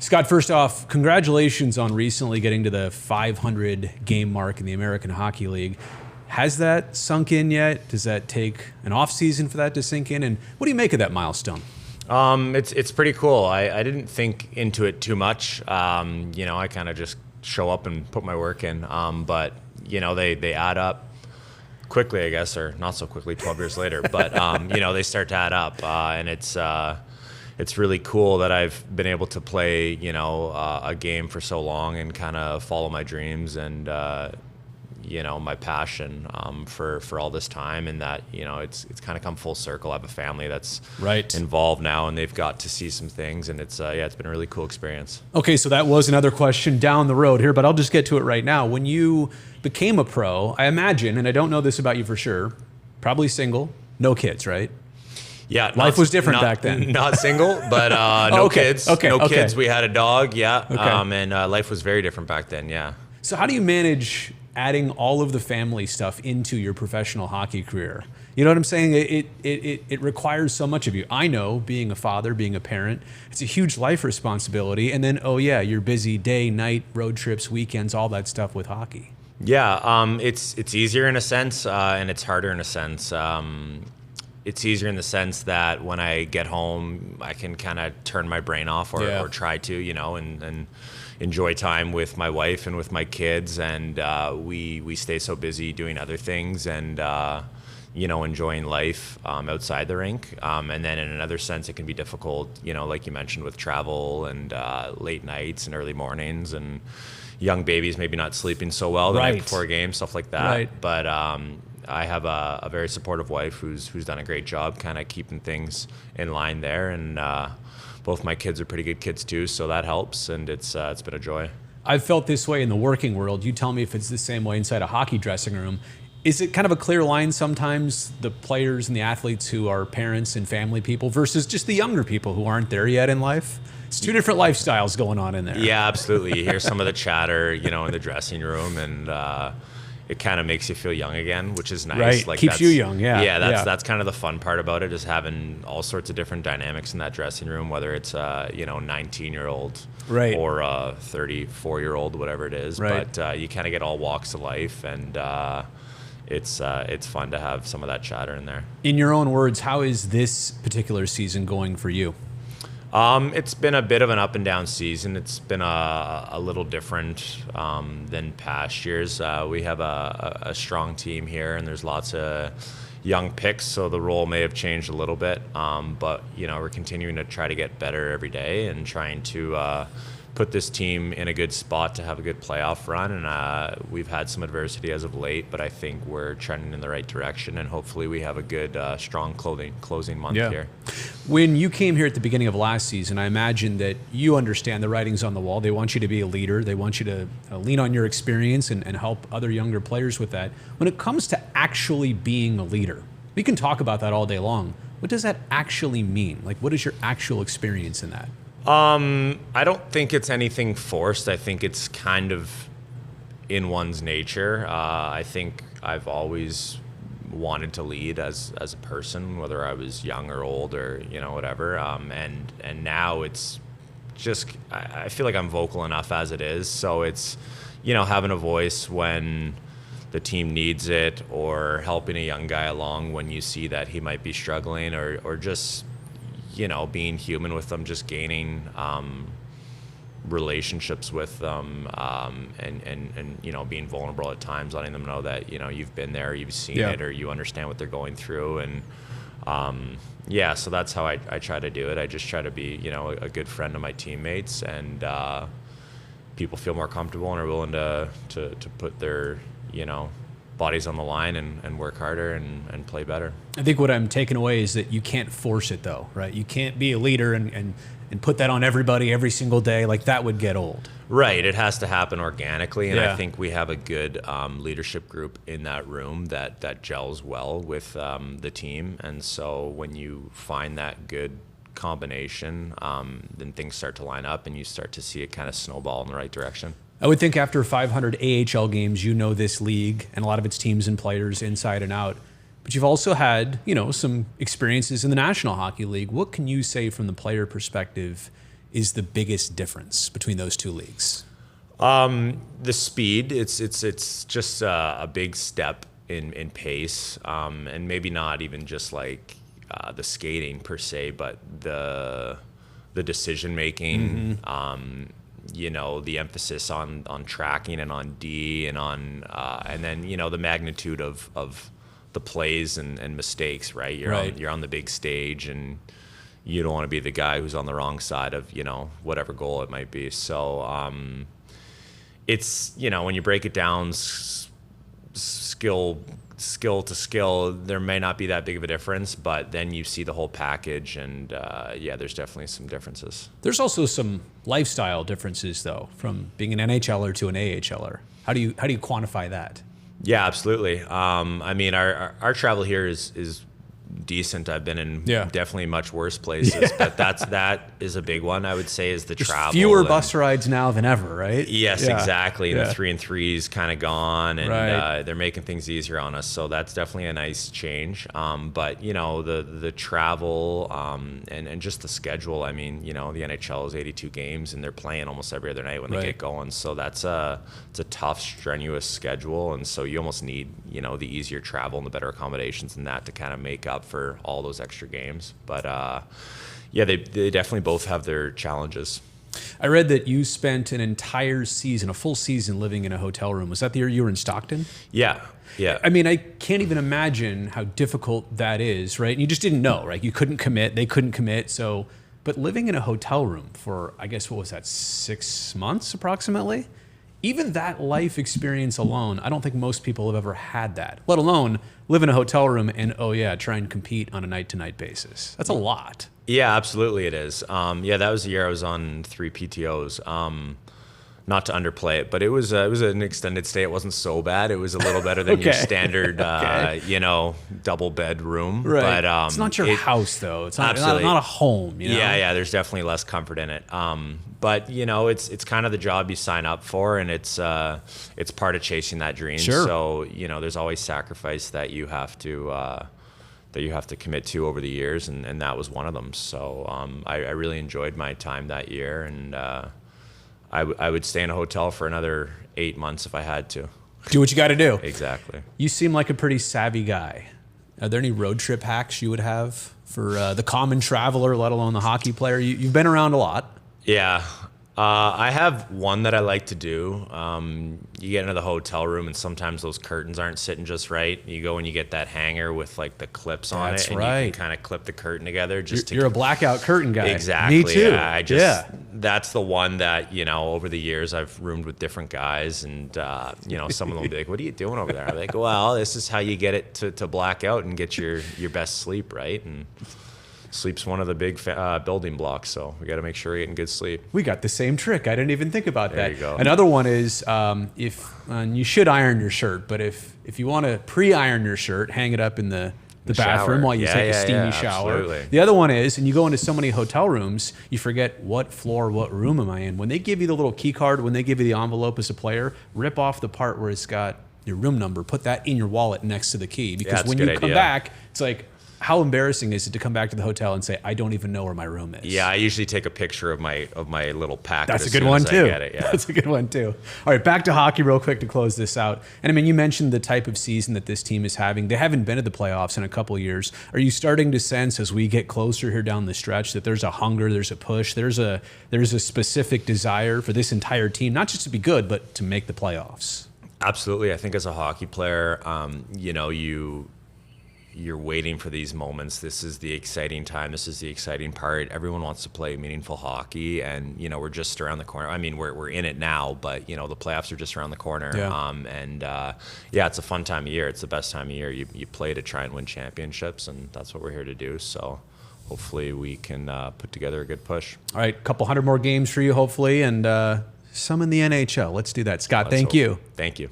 Scott, first off, congratulations on recently getting to the 500 game mark in the American Hockey League. Has that sunk in yet? Does that take an off season for that to sink in? And what do you make of that milestone? It's pretty cool. I didn't think into it too much. I kind of just show up and put my work in. But they add up quickly, I guess, or not so quickly 12 years later. But they start to add up, and it's really cool that I've been able to play a game for so long and kind of follow my dreams and my passion for all this time, and that it's kind of come full circle. I have a family that's involved now, and they've got to see some things, and it's been a really cool experience. Okay, so that was another question down the road here, but I'll just get to it right now. When you became a pro, I imagine, and I don't know this about you for sure, probably single, no kids, right? Yeah, life was different back then. Not single, but no kids. Okay, kids. We had a dog, Okay. And life was very different back then, yeah. So how do you manage adding all of the family stuff into your professional hockey career? You know what I'm saying? It requires so much of you. I know, being a father, being a parent, it's a huge life responsibility. And then, you're busy day, night, road trips, weekends, all that stuff with hockey. Yeah, it's easier in a sense, and it's harder in a sense. It's easier in the sense that when I get home, I can kind of turn my brain off or try to, and enjoy time with my wife and with my kids. And we stay so busy doing other things and, enjoying life outside the rink. And then in another sense, it can be difficult, like you mentioned, with travel and late nights and early mornings and young babies maybe not sleeping so well the night before a game, stuff like that. Right. But I have a very supportive wife who's done a great job kind of keeping things in line there, and both my kids are pretty good kids too, so that helps, and it's been a joy. I've felt this way in the working world. You tell me if it's the same way inside a hockey dressing room. Is it kind of a clear line sometimes, the players and the athletes who are parents and family people versus just the younger people who aren't there yet in life? It's two different lifestyles going on in there. Yeah, absolutely. You hear some of the chatter, in the dressing room, and it kind of makes you feel young again, which is nice. Right, like keeps you young, yeah. Yeah, that's kind of the fun part about it, is having all sorts of different dynamics in that dressing room, whether it's a 19-year-old or a 34-year-old, whatever it is. Right. But you kind of get all walks of life, and it's fun to have some of that chatter in there. In your own words, how is this particular season going for you? It's been a bit of an up and down season. It's been a little different than past years. We have a strong team here, and there's lots of young picks, so the role may have changed a little bit. But we're continuing to try to get better every day and trying to put this team in a good spot to have a good playoff run. And we've had some adversity as of late, but I think we're trending in the right direction, and hopefully we have a good, strong closing month here. When you came here at the beginning of last season, I imagine that you understand the writing's on the wall. They want you to be a leader. They want you to lean on your experience and help other younger players with that. When it comes to actually being a leader, we can talk about that all day long. What does that actually mean? Like, what is your actual experience in that? I don't think it's anything forced. I think it's kind of in one's nature. I think I've always wanted to lead as a person, whether I was young or old or whatever. And now it's just, I feel like I'm vocal enough as it is. So it's having a voice when the team needs it, or helping a young guy along when you see that he might be struggling, or just being human with them, just gaining relationships with them, and being vulnerable at times, letting them know that you've been there, you've seen it, or you understand what they're going through. And so that's how I try to do it. I just try to be a good friend to my teammates, and people feel more comfortable and are willing to put their bodies on the line and work harder and play better. I think what I'm taking away is that you can't force it, though, right? You can't be a leader and put that on everybody every single day. Like, that would get old. Right. It has to happen organically, and I think we have a good leadership group in that room that gels well with the team. And so when you find that good combination, then things start to line up, and you start to see it kind of snowball in the right direction. I would think after 500 AHL games, this league and a lot of its teams and players inside and out. But you've also had, some experiences in the National Hockey League. What can you say from the player perspective is the biggest difference between those two leagues? The speed, it's just a big step in pace, and maybe not even just like the skating per se, but the decision making. You know, the emphasis on tracking and on D and on and then, you know, the magnitude of the plays and mistakes, right? You're on the big stage, and you don't want to be the guy who's on the wrong side of, you know, whatever goal it might be. So it's, you know, when you break it down skill to skill, there may not be that big of a difference, but then you see the whole package, and yeah, there's definitely some differences. There's also some lifestyle differences, though, from being an NHLer to an AHLer. How do you quantify that? Yeah, absolutely. I mean, our travel here is decent. I've been in definitely much worse places, but that is a big one, I would say, is the travel. Fewer bus rides now than ever, right? Yes, exactly. And the 3-and-3's kind of gone, and they're making things easier on us. So that's definitely a nice change. But, you know, the travel and just the schedule. I mean, you know, the NHL is 82 games, and they're playing almost every other night when they get going. So it's a tough, strenuous schedule. And so you almost need, you know, the easier travel and the better accommodations and that to kind of make up for all those extra games. But yeah, they definitely both have their challenges. I read that you spent an entire season, a full season, living in a hotel room. Was that the year you were in Stockton? Yeah. I mean, I can't even imagine how difficult that is, right? And you just didn't know, right? You couldn't commit, they couldn't commit. So, but living in a hotel room for, I guess, what was that, 6 months approximately? Even that life experience alone, I don't think most people have ever had that, let alone live in a hotel room and, try and compete on a night-to-night basis. That's a lot. Yeah, absolutely it is. Yeah, that was the year I was on 3 PTOs. Not to underplay it, but it was an extended stay. It wasn't so bad. It was a little better than your standard, you know, double bed room. Right. But it's not your house, though. It's not a home. You know? Yeah. There's definitely less comfort in it. But you know, it's kind of the job you sign up for, and it's part of chasing that dream. Sure. So you know, there's always sacrifice that you have to commit to over the years, and that was one of them. So I really enjoyed my time that year, and I would stay in a hotel for another 8 months if I had to. Do what you got to do. Exactly. You seem like a pretty savvy guy. Are there any road trip hacks you would have for the common traveler, let alone the hockey player? You've been around a lot. Yeah. I have one that I like to do. You get into the hotel room, and sometimes those curtains aren't sitting just right. You go and you get that hanger with like the clips on it, and you can kind of clip the curtain together. You're a blackout curtain guy. Exactly. Me too. That's the one that, you know, over the years I've roomed with different guys, and you know, some of them will be like, "What are you doing over there?" I'm like, "Well, this is how you get it to black out and get your best sleep, right?" And sleep's one of the big building blocks, so we got to make sure we're getting good sleep. We got the same trick. I didn't even think about that. There you go. Another one is and you should iron your shirt, but if you want to pre-iron your shirt, hang it up in the bathroom while you take a steamy shower. Absolutely. The other one is, and you go into so many hotel rooms, you forget what floor, what room am I in. When they give you the little key card, when they give you the envelope as a player, rip off the part where it's got your room number, put that in your wallet next to the key, because when you come back, it's like, how embarrassing is it to come back to the hotel and say, I don't even know where my room is? Yeah, I usually take a picture of my little packet. That's a good one too. That's a good one too. All right, back to hockey real quick to close this out. And I mean, you mentioned the type of season that this team is having. They haven't been to the playoffs in a couple of years. Are you starting to sense, as we get closer here down the stretch, that there's a hunger, there's a push, there's a specific desire for this entire team, not just to be good, but to make the playoffs? Absolutely. I think as a hockey player, you know, you're waiting for these moments. This is the exciting time. This is the exciting part. Everyone wants to play meaningful hockey, and you know, we're just around the corner. I mean, we're in it now, but you know, the playoffs are just around the corner. Yeah. Yeah, it's a fun time of year. It's the best time of year. You play to try and win championships, and that's what we're here to do. So hopefully we can put together a good push. All right, a couple hundred more games for you, hopefully, and some in the NHL. Let's do that. Scott, thank you. Thank you.